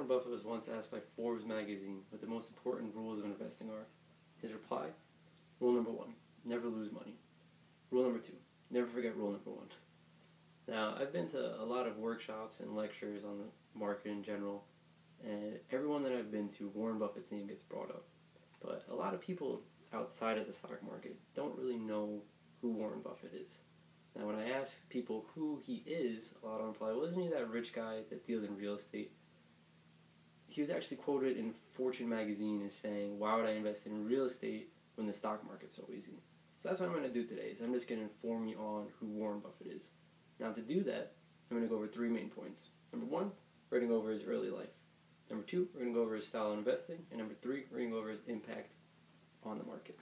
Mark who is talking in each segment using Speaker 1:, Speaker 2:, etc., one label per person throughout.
Speaker 1: Warren Buffett was once asked by Forbes magazine what the most important rules of investing are. His reply, rule number 1, never lose money. Rule number 2, never forget rule number 1. Now, I've been to a lot of workshops and lectures on the market in general, and everyone that I've been to, Warren Buffett's name gets brought up. But a lot of people outside of the stock market don't really know who Warren Buffett is. Now, when I ask people who he is, a lot of them reply, well, isn't he that rich guy that deals in real estate? He was actually quoted in Fortune magazine as saying, why would I invest in real estate when the stock market's so easy? So that's what I'm going to do today, is I'm just going to inform you on who Warren Buffett is. Now, to do that, I'm going to go over 3 main points. Number 1, we're going to go over his early life. Number 2, we're going to go over his style of investing. And number 3, we're going to go over his impact on the market.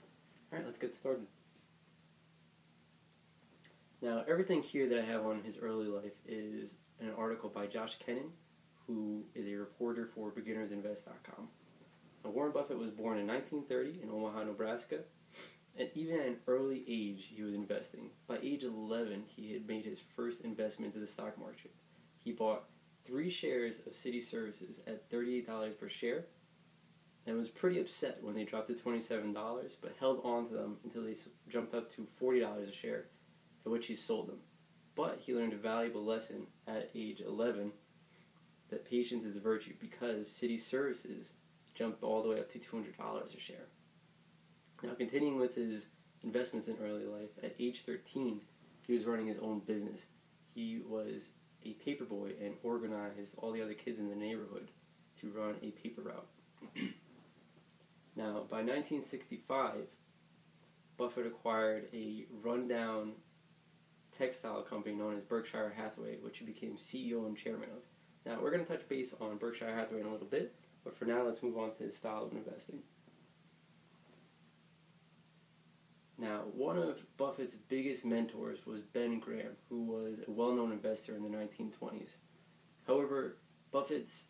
Speaker 1: Alright, let's get started. Now, everything here that I have on his early life is an article by Josh Kennan, who is a reporter for BeginnersInvest.com. Now, Warren Buffett was born in 1930 in Omaha, Nebraska, and even at an early age he was investing. By age 11, he had made his first investment into the stock market. He bought 3 shares of City Services at $38 per share, and was pretty upset when they dropped to $27, but held on to them until they jumped up to $40 a share, at which he sold them. But he learned a valuable lesson at age 11 that patience is a virtue, because City Services jumped all the way up to $200 a share. Now, continuing with his investments in early life, at age 13, he was running his own business. He was a paperboy and organized all the other kids in the neighborhood to run a paper route. Now, by 1965, Buffett acquired a rundown textile company known as Berkshire Hathaway, which he became CEO and chairman of. Now, we're going to touch base on Berkshire Hathaway in a little bit, but for now, let's move on to his style of investing. Now, one of Buffett's biggest mentors was Ben Graham, who was a well-known investor in the 1920s. However, Buffett's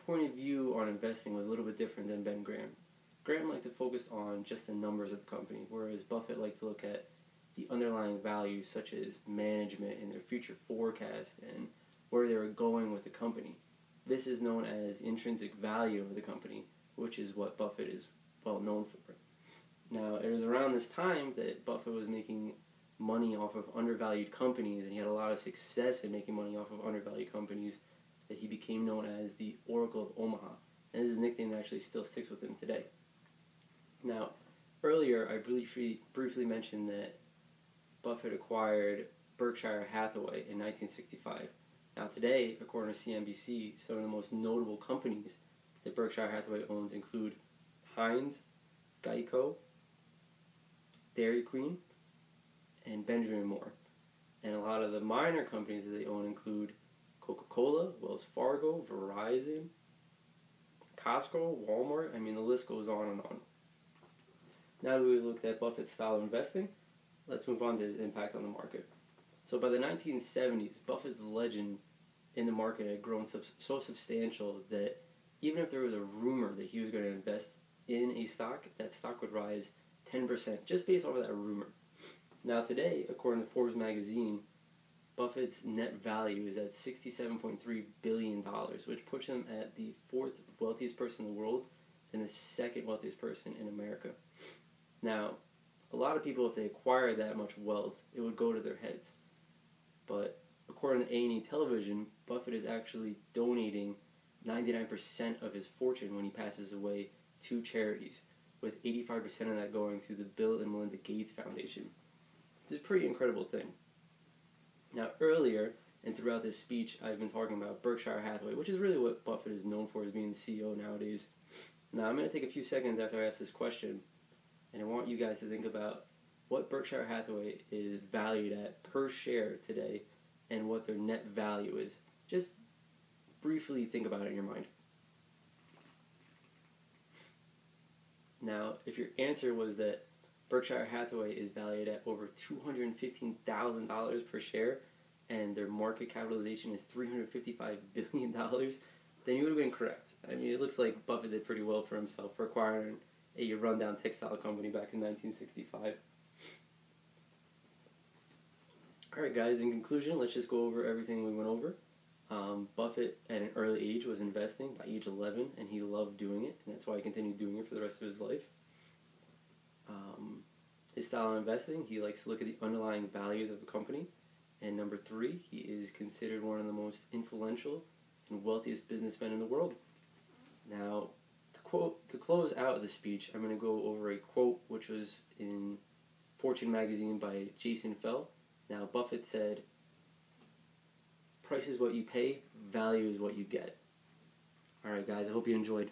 Speaker 1: point of view on investing was a little bit different than Ben Graham. Graham liked to focus on just the numbers of the company, whereas Buffett liked to look at the underlying values such as management and their future forecast and where they were going with the company. This is known as intrinsic value of the company, which is what Buffett is well known for. Now, it was around this time that Buffett was making money off of undervalued companies, and he had a lot of success in making money off of undervalued companies, that he became known as the Oracle of Omaha. And this is a nickname that actually still sticks with him today. Now, earlier I briefly mentioned that Buffett acquired Berkshire Hathaway in 1965. Now today, according to CNBC, some of the most notable companies that Berkshire Hathaway owns include Heinz, Geico, Dairy Queen, and Benjamin Moore. And a lot of the minor companies that they own include Coca-Cola, Wells Fargo, Verizon, Costco, Walmart. I mean, the list goes on and on. Now that we've looked at Buffett's style of investing, let's move on to his impact on the market. So by the 1970s, Buffett's legend in the market had grown so substantial that even if there was a rumor that he was going to invest in a stock, that stock would rise 10% just based off of that rumor. Now today, according to Forbes magazine, Buffett's net value is at $67.3 billion, which puts him at the 4th wealthiest person in the world and the 2nd wealthiest person in America. Now, a lot of people, if they acquire that much wealth, it would go to their heads. But according to A&E Television, Buffett is actually donating 99% of his fortune when he passes away to charities, with 85% of that going to the Bill and Melinda Gates Foundation. It's a pretty incredible thing. Now, earlier, and throughout this speech, I've been talking about Berkshire Hathaway, which is really what Buffett is known for, as being the CEO nowadays. Now, I'm going to take a few seconds after I ask this question, and I want you guys to think about what Berkshire Hathaway is valued at per share today and what their net value is. Just briefly think about it in your mind. Now, if your answer was that Berkshire Hathaway is valued at over $215,000 per share and their market capitalization is $355 billion, then you would have been correct. I mean, it looks like Buffett did pretty well for himself for acquiring a rundown textile company back in 1965. Alright guys, in conclusion, let's just go over everything we went over. Buffett at an early age was investing, by age 11, and he loved doing it, and that's why he continued doing it for the rest of his life. His style of investing, he likes to look at the underlying values of a company. And number 3, he is considered one of the most influential and wealthiest businessmen in the world. Now, to close out the speech, I'm going to go over a quote which was in Fortune magazine by Jason Fell. Now, Buffett said, "Price is what you pay, value is what you get." Alright guys, I hope you enjoyed.